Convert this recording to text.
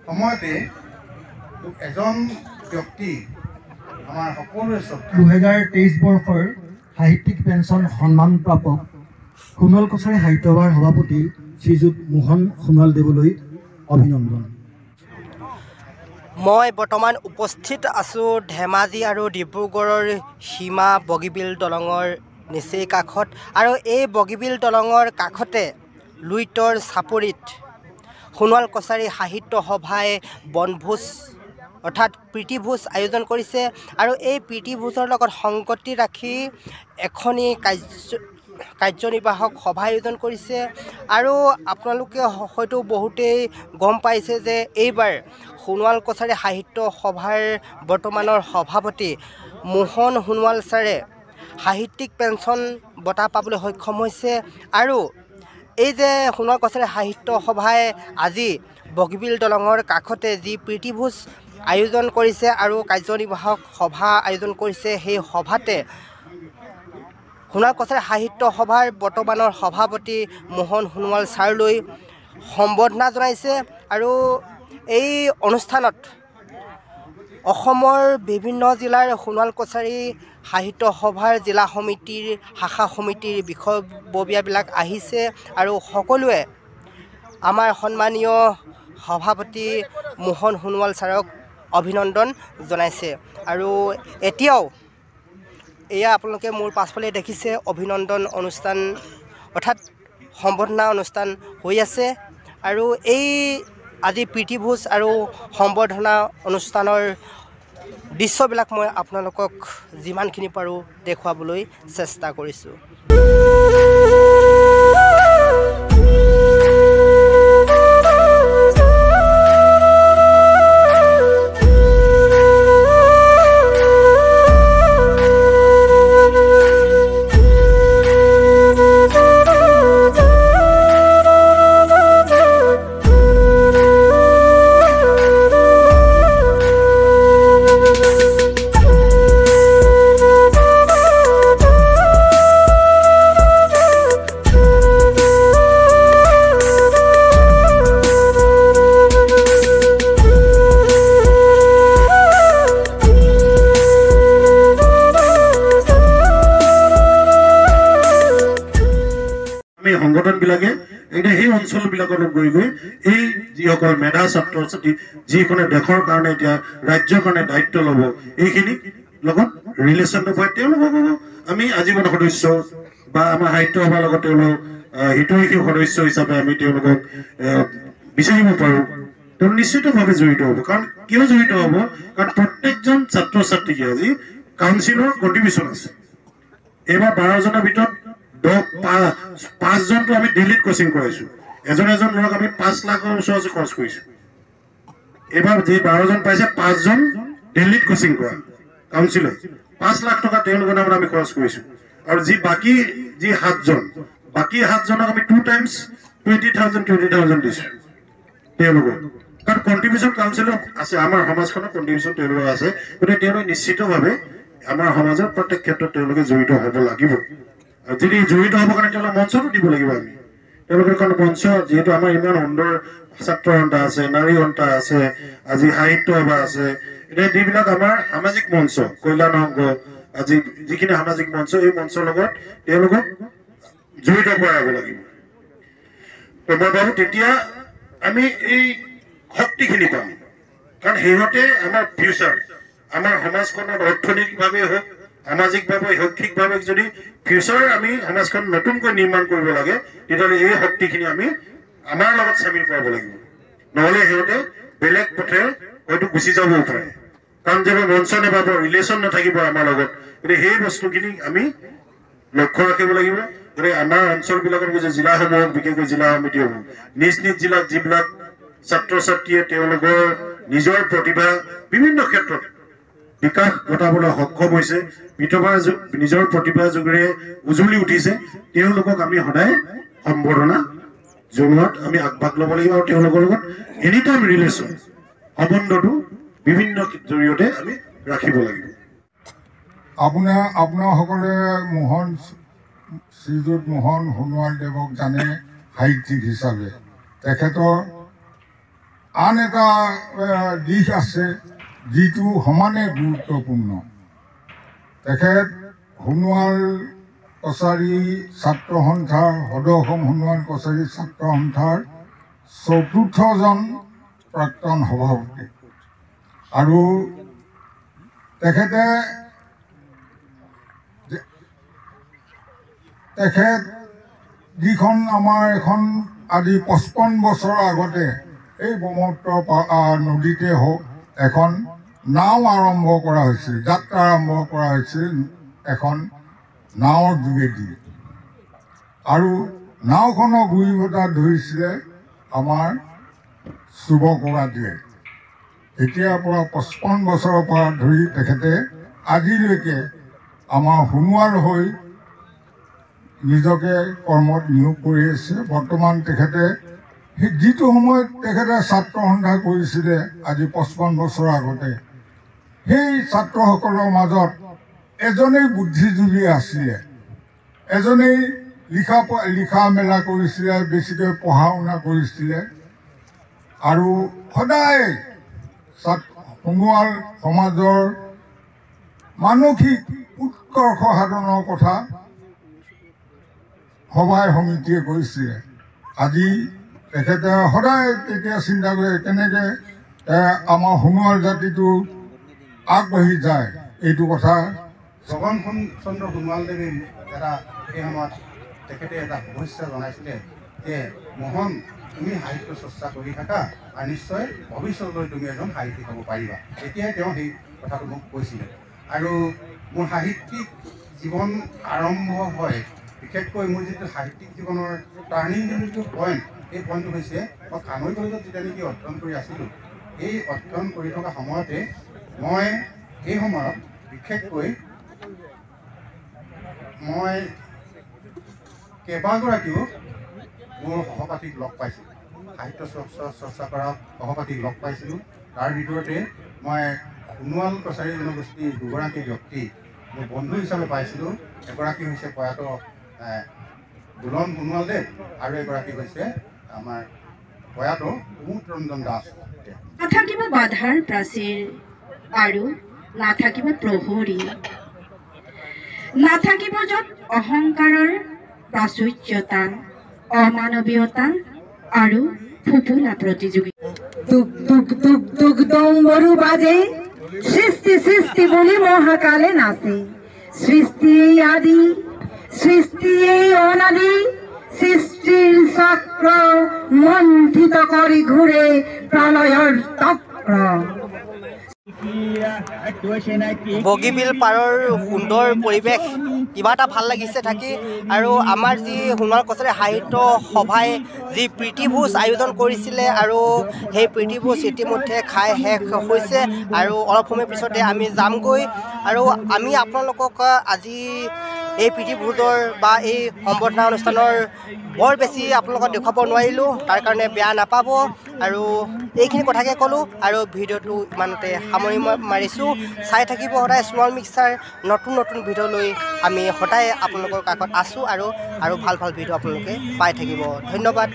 সময়তে এজন ব্যক্তি আমাৰ সকলোৰে 2023 বৰ্ষৰ সাহিত্যিক পেঞ্চন সন্মান প্ৰাপক সোণোৱাল কছাৰী সাহিত্য সভাৰ সভাপতি শ্ৰীযুত মোহন সোণোৱাল দেৱলৈ অভিনন্দন। মই বৰ্তমান উপস্থিত আছোঁ ধেমাজি আৰু ডিব্ৰুগড়ৰ সীমা বগীবিল দলঙৰ নিচেই কাষত, আৰু এই বগীবিল দলঙৰ কাষতে লুইতৰ চাপৰিত সোণোৱাল কছাৰী সাহিত্য সভাই বনভোজ অৰ্থাৎ প্ৰীতিভোজ আয়োজন কৰিছে। আৰু এই প্ৰীতিভোজৰ লগত সংগতি ৰাখি এখনি কাৰ্যনিৰ্বাহক সভা আয়োজন কৰিছে। আৰু আপোনালোকে হয়তো বহুতেই গম পাইছে যে এইবাৰ সোণোৱাল কছাৰী সাহিত্য সভাৰ বৰ্তমানৰ সভাপতি মোহন সোণোৱাল ছাৰে সাহিত্যিক পেঞ্চন বঁটা পাবলৈ সক্ষম হৈছে। আৰু এই যে সোণোৱাল কছাৰী সাহিত্য সভাই আজি বগীবিল দলঙৰ কাষতে যি প্ৰীতিভোজ আয়োজন কৰিছে আৰু কাৰ্যনিৰ্বাহক সভা আয়োজন কৰিছে, সেই সভাতে সোণোৱাল কছাৰী সাহিত্য সভাৰ বৰ্তমানৰ সভাপতি মোহন সোণোৱাল ছাৰলৈ সম্বৰ্ধনা জনাইছে। আৰু এই অনুষ্ঠানত অসমৰ বিভিন্ন জিলাৰ সোণোৱাল কছাৰী সাহিত্য সভাৰ জিলা সমিতিৰ শাখা সমিতিৰ বিষয়ববীয়াবিলাক আহিছে আৰু সকলোৱে আমাৰ সন্মানীয় সভাপতি মোহন সোণোৱাল ছাৰক অভিনন্দন জনাইছে। আৰু এতিয়াও এয়া আপোনালোকে মোৰ পাছফালে দেখিছে অভিনন্দন অনুষ্ঠান অৰ্থাৎ সম্বৰ্ধনা অনুষ্ঠান হৈ আছে। আৰু এই আজি প্ৰীতিভোজ আৰু সম্বৰ্ধনা অনুষ্ঠানৰ দৃশ্যবিলাক মই আপোনালোকক যিমানখিনি পাৰোঁ দেখুৱাবলৈ চেষ্টা কৰিছোঁ। সংগঠনবিলাকে এতিয়া সেই অঞ্চলবিলাকলৈ গৈ গৈ এই যিসকল মেধা ছাত্ৰ ছাত্ৰী যিখনে দেশৰ কাৰণে এতিয়া ৰাজ্যৰ কাৰণে দায়িত্ব ল'ব, এইখিনিক লগত ৰিলেশ্যন নপায় তেওঁলোকক আমি আজীৱন সদস্য বা আমাৰ সাহিত্য সভাৰ লগত তেওঁলোক হিতৈষী সদস্য হিচাপে আমি তেওঁলোকক বিচাৰিব পাৰোঁ। তেওঁলোক নিশ্চিতভাৱে জড়িত হ'ব। কাৰণ কিয় জড়িত হ'ব? কাৰণ প্ৰত্যেকজন ছাত্ৰ ছাত্ৰীকে আজি কাউন্সিলৰ কণ্ট্ৰিবিউশ্যন আছে। এইবাৰ 12জনৰ ভিতৰত 5জনটো আমি দিল্লীত কোচিং কৰাইছোঁ। এজন ল'ৰাক আমি 5 লাখৰ ওচৰত খৰচ কৰিছোঁ। এইবাৰ যি 12জন পাইছে 5জন দিল্লীত কোচিং কৰা কাউন্সিলৰ 5 লাখ টকা তেওঁলোকৰ নামত আমি খৰচ কৰিছোঁ। আৰু বাকী 7জনক আমি 2 টাইমছ 20,000 দিছোঁ তেওঁলোকক। কাৰণ কণ্ট্ৰিবিউশ্যন কাউন্সিলৰ আছে, আমাৰ সমাজখনৰ কণ্ট্ৰিবিউশ্যন তেওঁলোকৰ আছে। গতিকে তেওঁলোকে নিশ্চিতভাৱে আমাৰ সমাজৰ প্ৰত্যেক ক্ষেত্ৰত তেওঁলোকে জড়িত হ'ব লাগিব। আৰু যদি জড়িত হ'বৰ কাৰণে তেওঁলোকে মঞ্চটো দিব লাগিব। আমি তেওঁলোকৰ কাৰণ মঞ্চ যিহেতু আমাৰ ইমান সুন্দৰ ছাত্ৰ সন্থা আছে, নাৰী সন্থা আছে, আজি সাহিত্য সভা আছে, এতিয়া যিবিলাক আমাৰ সামাজিক মঞ্চ, কল্যাণ সংঘ, আজি যিখিনি সামাজিক মঞ্চ, এই মঞ্চৰ লগত তেওঁলোকক জড়িত কৰাব লাগিব। মই ভাবোঁ তেতিয়া আমি এই শক্তিখিনি পাম। কাৰণ সিহঁতে আমাৰ ফিউচাৰ, আমাৰ সমাজখনত অৰ্থনৈতিকভাৱে হওক, সামাজিকভাৱে, শৈক্ষিকভাৱে যদি ফিউচাৰ আমি সমাজখন নতুনকৈ নিৰ্মাণ কৰিব লাগে, তেতিয়াহ'লে এই শক্তিখিনি আমি আমাৰ লগত চামিল কৰাব লাগিব। নহ'লে সিহঁতে বেলেগ পথে হয়তো গুচি যাবও পাৰে। কাৰণ যেনে মঞ্চ নাপাব, ৰিলেশ্যন নাথাকিব আমাৰ লগত। গতিকে সেই বস্তুখিনি আমি লক্ষ্য ৰাখিব লাগিব। গতিকে আমাৰ অঞ্চলবিলাকৰ জিলাসমূহক, বিশেষকৈ জিলা সমিতিসমূহ, নিজ জিলাত যিবিলাক ছাত্ৰ ছাত্ৰীয়ে তেওঁলোকৰ নিজৰ প্ৰতিভা বিভিন্ন ক্ষেত্ৰত বিকাশ ঘটাবলৈ সক্ষম হৈছে, নিজৰ প্ৰতিভা যোগেৰে উজলি উঠিছে, তেওঁলোকক আমি সদায় সম্বৰ্ধনা জনোৱাত আমি আগভাগ ল'ব লাগিব। আৰু তেওঁলোকৰ লগত এনি টাইম ৰিলেশ্যন, সম্বন্ধটো বিভিন্ন জৰিয়তে আমি ৰাখিব লাগিব। আপোনাৰ সকলোৱে শ্ৰীযুত মোহন সোণোৱাল দেৱক জানে সাহিত্যিক হিচাপে। তেখেতৰ আন এটা দিশ আছে যিটো সমানে গুৰুত্বপূৰ্ণ। তেখেত সোণোৱাল কছাৰী ছাত্ৰ সন্থাৰ সদৌ অসম সোণোৱাল কছাৰী ছাত্ৰ সন্থাৰ ৪ৰ্থজন প্ৰাক্তন সভাপতি আৰু তেখেত যিখন আমাৰ এখন আজি ৫৫ বছৰৰ আগতে এই ব্ৰহ্মপুত্ৰ নদীতে হওক এখন নাও আৰম্ভ কৰা হৈছিল, যাত্ৰা আৰম্ভ কৰা হৈছিল এখন নাৱৰ যোগেদি আৰু নাওখনক ঘূৰিবতা ধৰিছিলে আমাৰ যুৱকগৰাকীয়ে। এতিয়াৰ পৰা ৫৫ বছৰৰ পৰা ধৰি তেখেতে আজিলৈকে আমাৰ সোণোৱাল হৈ নিজকে কৰ্মত নিয়োগ কৰি আছে। বৰ্তমান তেখেতে যিটো সময়ত তেখেতে ছাত্ৰ সন্থা কৰিছিলে আজি ৫৫ বছৰ আগতে, সেই ছাত্ৰসকলৰ মাজত এজনেই বুদ্ধিজীৱী আছিলে, এজনেই লিখা মেলা কৰিছিলে, বেছিকৈ পঢ়া শুনা কৰিছিলে আৰু সদায় সোণোৱাল সমাজৰ মানসিক উৎকৰ্ষ সাধনৰ কথা সভাই সমিতিয়ে কৈছিলে। আজি তেখেতে সদায় তেতিয়া চিন্তা কৰে কেনেকৈ আমাৰ সোণোৱাল জাতিটো আগবাঢ়ি যায়। এইটো কথা জগন চন্দ্ৰ সোণোৱালদেৱে এটা এই সময়ত তেখেতে এটা শুভেচ্ছা জনাইছিলে যে মোহন, তুমি সাহিত্য চৰ্চা কৰি থাকা আৰু নিশ্চয় ভৱিষ্যতলৈ তুমি এজন সাহিত্যিক হ'ব পাৰিবা। তেতিয়াই তেওঁ সেই কথাটো মোক কৈছিলে। আৰু মোৰ সাহিত্যিক জীৱন আৰম্ভ হয় বিশেষকৈ মোৰ যিটো সাহিত্যিক জীৱনৰ টাৰ্ণিং যিটো পইণ্ট, সেই পইণ্টটো হৈছে মই কানৈ কলেজত যেতিয়া নেকি অধ্যয়ন কৰি আছিলোঁ, এই অধ্যয়ন কৰি থকা সময়তে মই সেই সময়ত বিশেষকৈ মই কেইবাগৰাকীও মোৰ সহপাঠীক লগ পাইছিলোঁ, সাহিত্য চৰ্চা কৰা সহপাঠীক লগ পাইছিলোঁ। তাৰ ভিতৰতে মই সোণোৱাল কছাৰী জনগোষ্ঠীৰ দুগৰাকী ব্যক্তি মোৰ বন্ধু হিচাপে পাইছিলোঁ। এগৰাকী হৈছে প্ৰয়াত দুলন সোণোৱালদেৱ আৰু এগৰাকী হৈছে আমাৰ প্ৰয়াত কুমুদ ৰঞ্জন দাস। নাথাকিব বাধাৰ প্ৰাচীৰ আৰু নাথাকিব প্ৰহৰী, নাথাকিব য'ত অহংকাৰৰ প্ৰাচুৰ্যতা, অমানৱীয়তা আৰু ফুপুলা প্ৰতিযোগিতা। দুগ দুগ দুগ দুগ দম্বৰু বাজে, সৃষ্টি সৃষ্টি বুলি মহাকালে নাচে। সৃষ্টি আদি, সৃষ্টি অনাদি, সৃষ্টিৰ চক্ৰ মন্থিত কৰি ঘূৰে প্ৰণয়ৰ চক্ৰ। বগীবিল পাৰৰ সুন্দৰ পৰিৱেশ, কিবা এটা ভাল লাগিছে থাকি। আৰু আমাৰ যি সোণোৱাল কছাৰী সাহিত্য সভাই যি প্ৰীতিভোজ আয়োজন কৰিছিলে আৰু সেই প্ৰীতিভোজ ইতিমধ্যে খাই শেষ হৈছে আৰু অলপ সময় পিছতে আমি যামগৈ। আৰু আমি আপোনালোকক আজি এই প্ৰীতিভোজৰ বা এই সম্বৰ্ধনা অনুষ্ঠানৰ বৰ বেছি আপোনালোকক দেখুৱাব নোৱাৰিলোঁ, তাৰ কাৰণে বেয়া নাপাব। আৰু এইখিনি কথাকে ক'লোঁ আৰু ভিডিঅ'টো ইমানতে সামৰি মাৰিছোঁ। চাই থাকিব সদায় স্মল মিক্সাৰ, নতুন নতুন ভিডিঅ' লৈ আমি সদায় আপোনালোকৰ কাষত আছোঁ আৰু ভাল ভাল ভিডিঅ' আপোনালোকে পাই থাকিব। ধন্যবাদ।